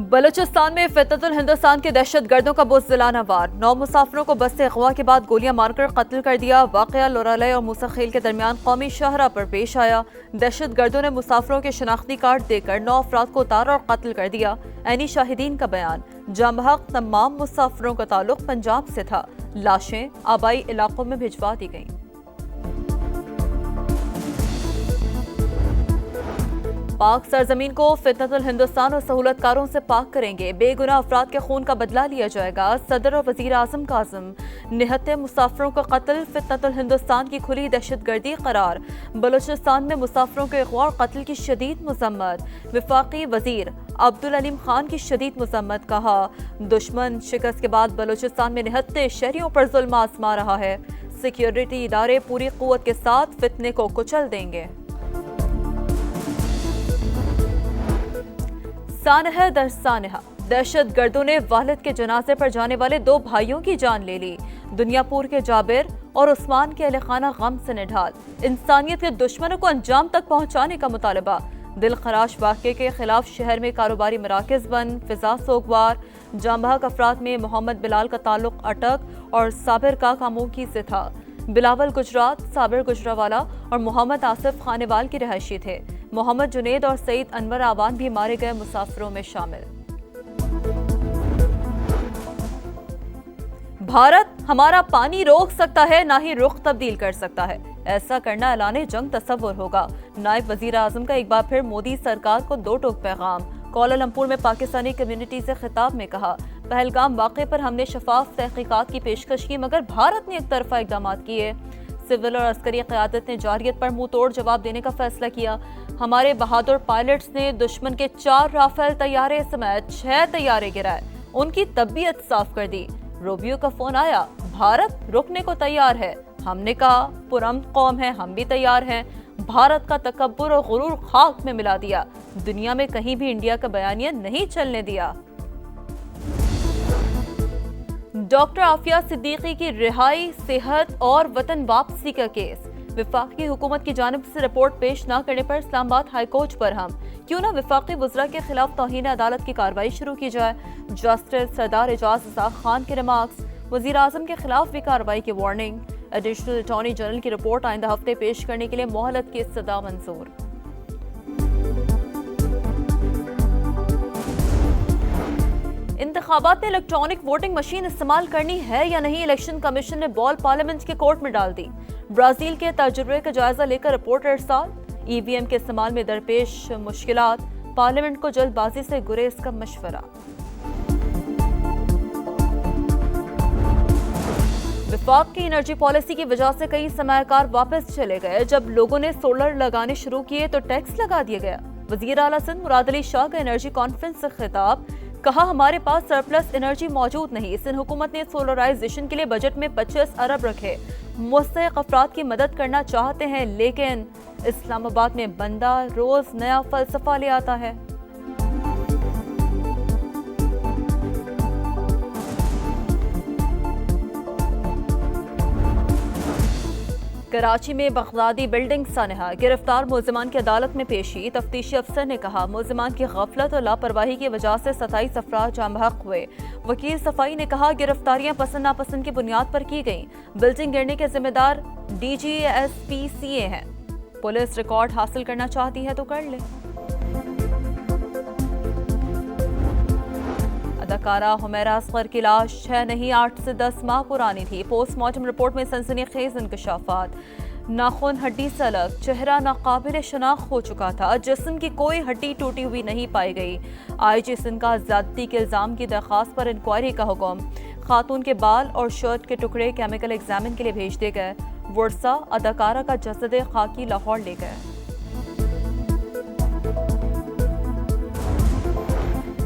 बलूचिस्तान में फितरतुल हिंदुस्तान के दहशतगर्दों का बुज़दिलाना वार, 9 मुसाफिरों को बस से अगवा के बाद गोलियां मारकर कत्ल कर दिया। वाकया लोरालय और मूसाखेल के दरमियान कौमी शाहरा पर पेश आया। दहशतगर्दों ने मुसाफिरों के शनाख्ती कार्ड देकर 9 अफराद को उतारा और कत्ल कर दिया। ऐनी शाहिदीन का बयान, जामबहक तमाम मुसाफिरों का ताल्लुक पंजाब से था। लाशें आबाई इलाकों में भिजवा दी गईं। पाक सरजमीन को फितरतुल हिंदुस्तान और सहूलतकारों से पाक करेंगे। बेगुनाह अफराद के खून का बदला लिया जाएगा। सदर और वजीर आजम कासिम, निहत्ते मुसाफिरों का कत्ल फितरतुल हिंदुस्तान की खुली दहशतगर्दी करार। बलूचिस्तान में मुसाफिरों के अगवा और कत्ल की शदीद मजम्मत। विफाकी वजीर अब्दुल अलीम खान की शदीद मजम्मत, कहा दुश्मन शिकस्त के बाद बलूचिस्तान में निहत्ते शहरियों पर जुल्म आजमा रहा है। सिक्योरिटी इदारे पूरी कुव्वत के साथ फितने को कुचल देंगे। सानहा दर सानहा, दहशतगर्दों ने वालिद के जनाजे पर जाने वाले 2 भाइयों की जान ले ली। दुनियापुर के जाबिर और उस्मान के अहले खाना गम से निढाल। इंसानियत के दुश्मनों को अंजाम तक पहुंचाने का मुतालबा। दिल खराश वाक़े के खिलाफ शहर में कारोबारी मराकज बंद, फिजा सोगवार। जामबहक अफराद में मोहम्मद बिलाल का ताल्लुक अटक और साबिर का कामोकी से था। बिलावल गुजरात, साबिर गुजरावाला और मोहम्मद आसिफ खानेवाल के रहायशी थे। मोहम्मद जुनेद और सईद अनवर आवान भी मारे गए मुसाफिरों में शामिल। भारत हमारा पानी रोक सकता है, ना ही रुख तब्दील कर सकता है। ऐसा करना ऐलाने जंग तस्वुर होगा। नायब वजीर आजम का एक बार फिर मोदी सरकार को 2 टोक पैगाम। कोलालमपुर में पाकिस्तानी कम्युनिटी से खिताब में कहा, पहलगाम वाक़े पर हमने शफाफ तहकीकात की पेशकश की, मगर भारत ने एक तरफा इकदाम किए। सिविल और अस्करी क़यादत ने जारियत पर मुंह तोड़ जवाब देने का फैसला किया। हमारे बहादुर पायलट्स ने दुश्मन के 4 राफेल तैयारे समेत 6 तैयारे गिराए, उनकी तबीयत साफ कर दी। रूबियो का फोन आया, भारत रुकने को तैयार है। हमने कहा पुरअमन कौम है, हम भी तैयार हैं। भारत का तकब्बुर और गुरूर खाक में मिला दिया। दुनिया में कहीं भी इंडिया का बयानिया नहीं चलने दिया। डॉक्टर आफिया सिद्दीकी की रिहाई, सेहत और वतन वापसी का केस। विफाकी हुकूमत की जानिब से रिपोर्ट पेश न करने पर इस्लामाबाद हाईकोर्ट पर हम। क्यों न विफाकी वज़रा के खिलाफ तौहीन अदालत की कार्रवाई शुरू की जाए। जस्टिस सरदार एजाज रज़ाक खान के रिमार्क्स। वज़ीर आज़म के खिलाफ भी कार्रवाई की वार्निंग। एडिशनल अटॉर्नी जनरल की रिपोर्ट आइंदा हफ्ते पेश करने के लिए मोहलत की सदा मंजूर। इंतखाबात में इलेक्ट्रॉनिक वोटिंग मशीन इस्तेमाल करनी है या नहीं, इलेक्शन कमीशन ने बॉल पार्लियामेंट के कोर्ट में डाल दी। ब्राजील के तजुर्बे का जायजा लेकर रिपोर्ट इरसाल। ईवीएम के इस्तेमाल में दरपेश मुश्किलात, पार्लियामेंट को जल्दबाजी से गुरेज का मशवरा। विफाक की एनर्जी पॉलिसी की वजह से कई सरमायाकार वापस चले गए। जब लोगों ने सोलर लगाने शुरू किए तो टैक्स लगा दिया गया। वजीर आला सिंध मुराद अली शाह का एनर्जी कॉन्फ्रेंस से खिताब, कहा हमारे पास सरप्लस एनर्जी मौजूद नहीं। सिंध हुकूमत ने सोलराइजेशन के लिए बजट में 25 अरब रखे। मुस्तहिक अफराद की मदद करना चाहते हैं, लेकिन इस्लामाबाद में बंदा रोज नया फलसफा ले आता है। कराची में बगदादी बिल्डिंग सानहा, गिरफ्तार मुलजिमान की अदालत में पेशी। तफ्तीशी अफसर ने कहा मुलजिमान की गफलत और लापरवाही की वजह से 27 अफराद जामबहक हुए। वकील सफाई ने कहा गिरफ्तारियां पसंद नापसंद की बुनियाद पर की गई। बिल्डिंग गिरने के जिम्मेदार DGSPCA हैं। पुलिस रिकॉर्ड हासिल करना चाहती है तो कर ले। अदाकारा हुमैरा असगर की लाश 6 नहीं 8 से 10 माह पुरानी थी। पोस्टमार्टम रिपोर्ट में सनसनीखेज इंकशाफात। नाखून हड्डी से अलग, चेहरा नाकाबिल शनाख्त हो चुका था। जिस्म की कोई हड्डी टूटी हुई नहीं पाई गई। IG सिंध का ज्यादती के इल्जाम की दरख्वास्त पर इंक्वायरी का हुक्म। खातून के बाल और शर्ट के टुकड़े केमिकल एग्जामिन के लिए भेज दिए गए। वर्सा अदाकारा का जसद खाकी लाहौर ले गए।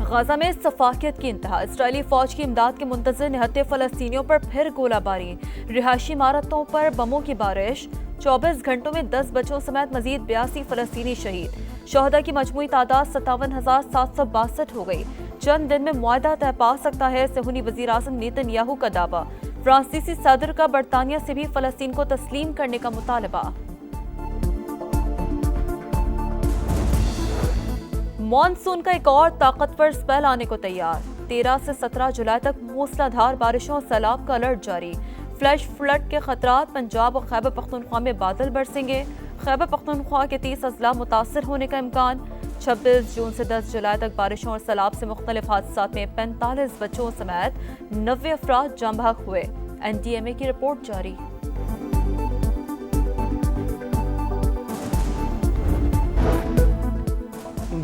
गाजा में सफाकियत की इंतहा। इसराइली फौज की इमदाद के मुंतज़िर निहत्ते फ़लस्तीनियों पर फिर गोलाबारी। रिहायशी इमारतों पर बमों की बारिश। 24 घंटों में 10 बच्चों समेत मजीद 82 फ़लस्तीनी शहीद। शोहदा की मजमूई तादाद 57,762 हो गई। चंद दिन में मुआहदा तय पा सकता है, सेहूनी वज़ीर आज़म नेतन्याहू का दावा। फ्रांसीसी सदर का बरतानिया से भी फ़लस्तीन को तस्लीम करने का मुतालबा। मॉनसून का एक और ताकतवर स्पेल आने को तैयार। 13 से 17 जुलाई तक मूसलाधार बारिशों और सैलाब का अलर्ट जारी। फ्लैश फ्लड के खतरात। पंजाब और खैबर पख्तूनख्वा में बादल बरसेंगे। खैबर पख्तूनख्वा के 30 अजला मुतासर होने का इम्कान। 26 जून से 10 जुलाई तक बारिशों और सैलाब से मुख्तलिफ हादसात में 45 बच्चों समेत 90 अफराद जाँ बहक हुए। NTMA की रिपोर्ट जारी।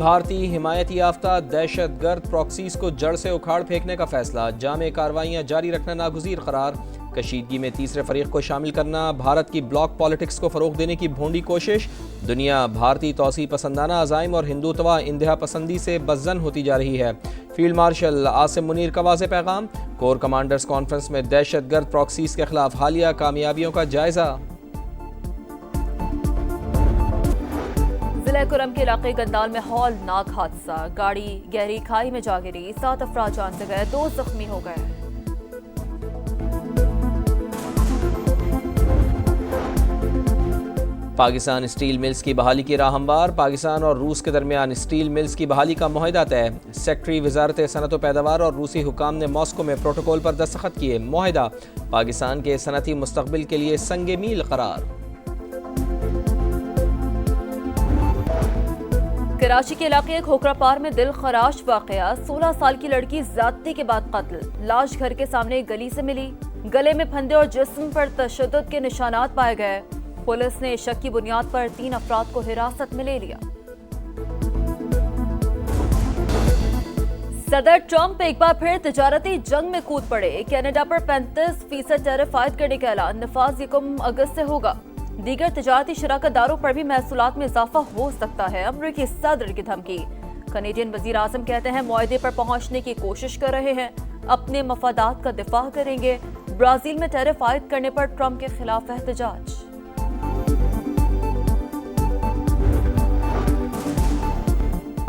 भारतीय हिमायती याफ्ता दहशतगर्द प्रॉक्सीज को जड़ से उखाड़ फेंकने का फैसला। जामे कार्रवाइयां जारी रखना नागुज़ीर करार। कशीदगी में तीसरे फरीक को शामिल करना। भारत की ब्लॉक पॉलिटिक्स को फ़रोग देने की भोंडी कोशिश। दुनिया भारतीय तौसी पसंदाना अज़ाइम और हिंदुत्वा इंतहा पसंदी से बज़्ज़न होती जा रही है। फील्ड मार्शल आसिम मुनीर का वाज़ेह पैगाम। कोर कमांडर्स कॉन्फ्रेंस में दहशतगर्द प्रॉक्सीज के खिलाफ हालिया कामयाबियों का जायज़ा। जिला कुरम के इलाके गंदाल में हौलनाक हादसा। गाड़ी गहरी खाई में जा गिरी। 7 अफराद जान से गए, 2 जख्मी हो गए। पाकिस्तान स्टील मिल्स की बहाली की राह हमवार। पाकिस्तान और रूस के दरमियान स्टील मिल्स की बहाली का मुआहदा तय। सेक्रेटरी वजारत सनत व पैदावार और रूसी हुकाम ने मॉस्को में प्रोटोकॉल पर दस्तखत किए। मुआहदा पाकिस्तान के सनती मुस्तकबिल के लिए संगे मील करार। कराची के इलाके खोखरापार में दिल खराश वाकया। 16 साल की लड़की ज्यादती के बाद कत्ल। लाश घर के सामने एक गली से मिली। गले में फंदे और जिस्म पर तशद्दुद के निशानात पाए गए। पुलिस ने शक की बुनियाद पर 3 अफराद को हिरासत में ले लिया। सदर ट्रंप एक बार फिर तिजारती जंग में कूद पड़े। कनाडा पर 35% टैरिफ आयद करने का ऐलान। नफाज 1 अगस्त से होगा। दीगर तिजारती शराकतदारों पर भी महसूलात में इजाफा हो सकता है। अमरीकी सदर की धमकी। कनेडियन वजीर आजम कहते हैं मुआहदे पर पहुंचने की कोशिश कर रहे हैं, अपने मफादात का दिफा करेंगे। ब्राजील में टैरिफ आयद करने पर ट्रंप के खिलाफ एहतजाज।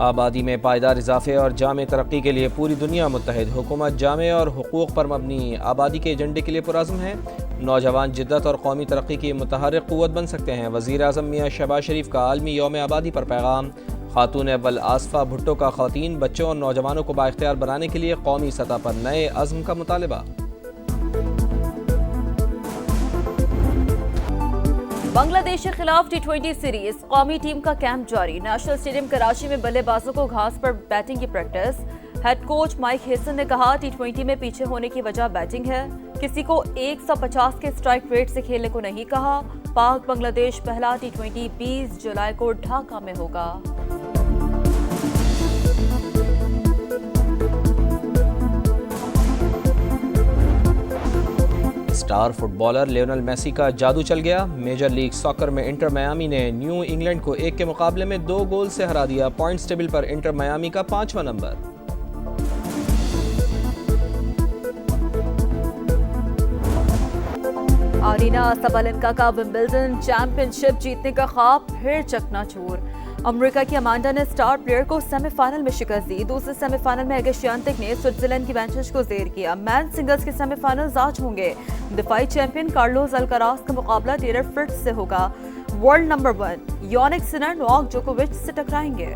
आबादी में पायदार इजाफे और जामे तरक्की के लिए पूरी दुनिया मुत्तहिद। हुकूमत जामे और हुकूक पर मबनी आबादी के एजेंडे के लिए पुरज़्म है। नौजवान जिद्दत और कौमी तरक्की की मुतहर्रिक क़ुव्वत बन सकते हैं। वज़ीर आज़म मियां शहबाज शरीफ का आलमी यौम आबादी पर पैगाम। खातून अव्वल आसफा भुट्टो का ख़वातीन, बच्चों और नौजवानों को बाइख्तियार बनाने के लिए कौमी सतह पर नए अज़्म का मुतालबा। बांग्लादेश के खिलाफ T20 सीरीज। कौमी टीम का कैंप जारी। नेशनल स्टेडियम कराची में बल्लेबाजों को घास पर बैटिंग की practice. Head coach Mike Hesson ने कहा T20 में पीछे होने की वजह बैटिंग है। किसी को 150 के स्ट्राइक रेट से खेलने को नहीं कहा। पाक बांग्लादेश पहला T20 20 जुलाई को ढाका में होगा। स्टार फुटबॉलर लियोनेल मेसी का जादू चल गया। मेजर लीग सॉकर में इंटर मियामी ने न्यू इंग्लैंड को 1 के मुकाबले में 2 गोल से हरा दिया। पॉइंट्स टेबल पर इंटर मियामी का 5वां नंबर। आरीना सबलेंका का विंबलडन चैंपियनशिप जीतने का ख्वाब फिर चकनाचूर। अमेरिका की अमांडा ने स्टार प्लेयर को सेमीफाइनल में शिकस्त दी। दूसरे सेमीफाइनल में अगा श्वियातेक ने स्विट्जरलैंड की वेंचर्स को जेर किया। मैन सिंगल्स के सेमीफाइनल्स आज होंगे। दिफाई चैंपियन कार्लोस अल्काराज का मुकाबला टेलर फ्रिट्ज से होगा। World number 1 Jannik Sinner Novak जोकोविच से टकराएंगे।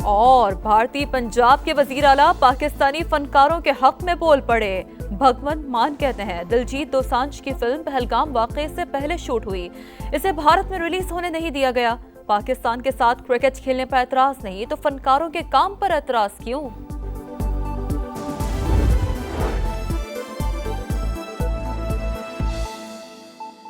और भारतीय पंजाब के वजीर आला पाकिस्तानी फनकारों के हक में बोल पड़े। भगवंत मान कहते हैं दिलजीत दोसांझ की फिल्म पहलगाम वाकये से पहले शूट हुई, इसे भारत में रिलीज होने नहीं दिया गया। पाकिस्तान के साथ क्रिकेट खेलने पर एतराज नहीं तो फनकारों के काम पर एतराज क्यों?